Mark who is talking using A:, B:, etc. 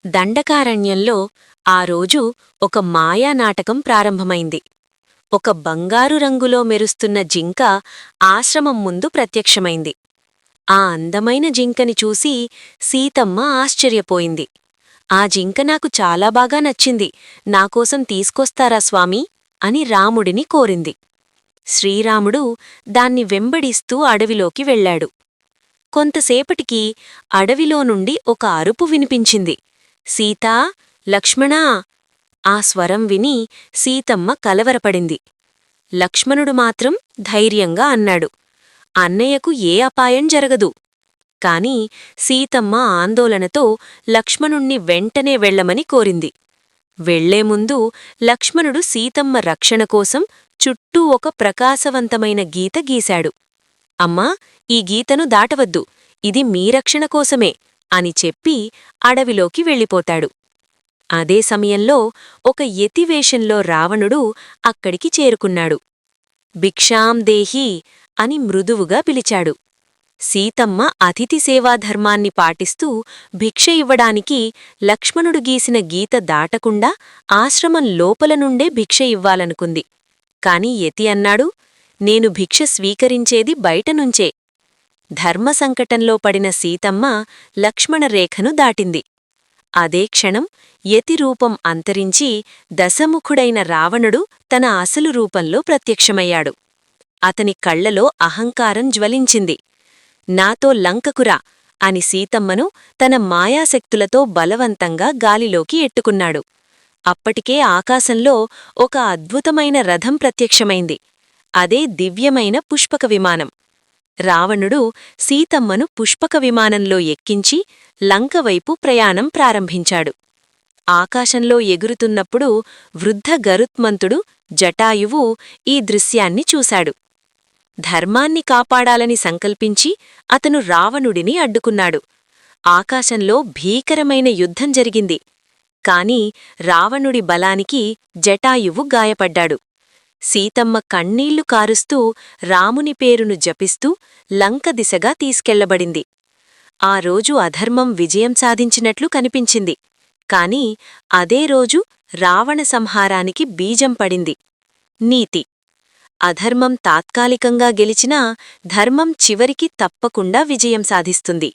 A: దండకారణ్యంలో ఆ రోజు ఒక మాయానాటకం ప్రారంభమైంది. ఒక బంగారు రంగులో మెరుస్తున్న జింక ఆశ్రమం ముందు ప్రత్యక్షమైంది. ఆ అందమైన జింకని చూసి సీతమ్మ ఆశ్చర్యపోయింది. "ఆ జింక నాకు చాలా బాగా నచ్చింది. నాకోసం తీసుకొస్తారా స్వామీ?" అని రాముడిని కోరింది. శ్రీరాముడు దాన్ని వెంబడిస్తూ అడవిలోకి వెళ్ళాడు. కొంతసేపటికి అడవిలో నుండి ఒక అరుపు వినిపించింది. "సీతా, లక్ష్మణా!" ఆ స్వరం విని సీతమ్మ కలవరపడింది. లక్ష్మణుడు మాత్రం ధైర్యంగా అన్నాడు, "అన్నయ్యకు ఏ అపాయం జరగదు." కాని సీతమ్మ ఆందోళనతో లక్ష్మణుణ్ణి వెంటనే వెళ్ళమని కోరింది. వెళ్లేముందు లక్ష్మణుడు సీతమ్మ రక్షణ కోసం చుట్టూ ఒక ప్రకాశవంతమైన గీత గీశాడు. "అమ్మా, ఈ గీతను దాటవద్దు, ఇది మీ రక్షణ కోసమే" అని చెప్పి అడవిలోకి వెళ్ళిపోతాడు. అదే సమయంలో ఒక యతివేషంలో రావణుడు అక్కడికి చేరుకున్నాడు. "భిక్షాం దేహి" అని మృదువుగా పిలిచాడు. సీతమ్మ అతిథి సేవాధర్మాన్ని పాటిస్తూ భిక్ష ఇవ్వడానికి లక్ష్మణుడు గీసిన గీత దాటకుండా ఆశ్రమం లోపల నుండే భిక్ష ఇవ్వాలనుకుంది. కాని యతి అన్నాడు, "నేను భిక్ష స్వీకరించేది బయటనుంచే." ధర్మసంకటంలో పడిన సీతమ్మ లక్ష్మణరేఖను దాటింది. అదే క్షణం యతిరూపం అంతరించి దశముఖుడైన రావణుడు తన అసలు రూపంలో ప్రత్యక్షమయ్యాడు. అతని కళ్లలో అహంకారం జ్వలించింది. "నాతో లంకకురా" అని సీతమ్మను తన మాయాశక్తులతో బలవంతంగా గాలిలోకి ఎట్టుకున్నాడు. అప్పటికే ఆకాశంలో ఒక అద్భుతమైన రథం ప్రత్యక్షమైంది. అదే దివ్యమైన పుష్పక విమానం. రావణుడు సీతమ్మను పుష్పక విమానంలో ఎక్కించి లంకవైపు ప్రయాణం ప్రారంభించాడు. ఆకాశంలో ఎగురుతున్నప్పుడు వృద్ధ గరుత్మంతుడు జటాయువు ఈ దృశ్యాన్ని చూశాడు. ధర్మాన్ని కాపాడాలని సంకల్పించి అతను రావణుడిని అడ్డుకున్నాడు. ఆకాశంలో భీకరమైన యుద్ధం జరిగింది. కాని రావణుడి బలానికి జటాయువు గాయపడ్డాడు. సీతమ్మ కన్నీళ్లు కారుస్తూ రాముని పేరును జపిస్తూ లంక దిశగా తీసుకెళ్లబడింది. ఆ రోజు అధర్మం విజయం సాధించినట్లు కనిపించింది. కాని అదే రోజు రావణ సంహారానికి బీజం పడింది. నీతి: అధర్మం తాత్కాలికంగా గెలిచినా ధర్మం చివరికి తప్పకుండా విజయం సాధిస్తుంది.